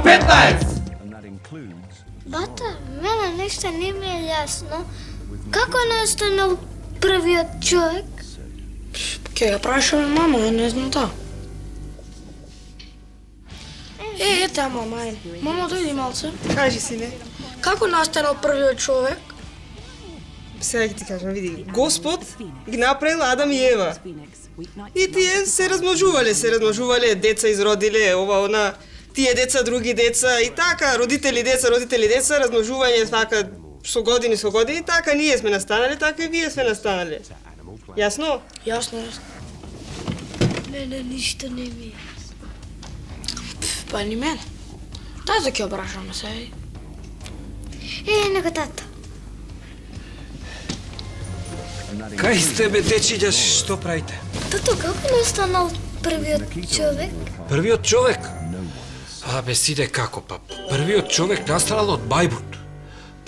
K15! Бата, мене нешто не ми е јасно. Како настанал првиот човек? Ке ја прашаме мама, ја не знам та. Ете, мама, мама, дојди малце. Кажи, сине. Како настанал првиот човек? Сега ќе ти кажам, види. Господ ги направил Адам и Ева. И тие се размножувале, деца изродиле, ова, она, тие деца, други деца, и така, родители, деца, размножување, така, со години, така, ние сме настанали, така и вие сме настанали. Јасно? Јасно. Мене ништо не ми е. Па ни мене. Тата ќе обрашаме се. Нека тата. Кај сте бе, дечиња, што правите? Тато, како настанал првиот човек? Првиот човек? Абе, сиде како па? Првиот човек настанал од бајбут.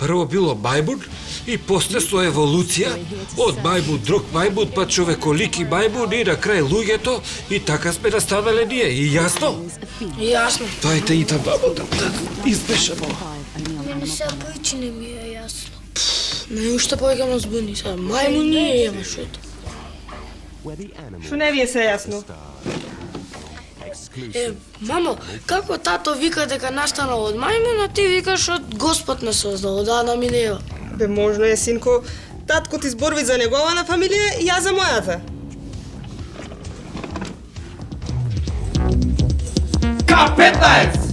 Прво било бајбут и после со еволуција од бајбут друг бајбут па човеколики бајбут и на крај луѓето и така сме настанале ние. И јасно? Јасно. Дајте и та бабата да избешемо. Мене се појче не ми е јасно. Мене уште повеќе ме збуни се. Мајмуни е шото. Што не ви е се јасно? Мамо, како тато вика дека настанал од мајмун, а ти викаш од Господ не создал, од Адам и Ева? Бе, можно е, синко, татко ти зборви за негована фамилија и јас за мојата. K15!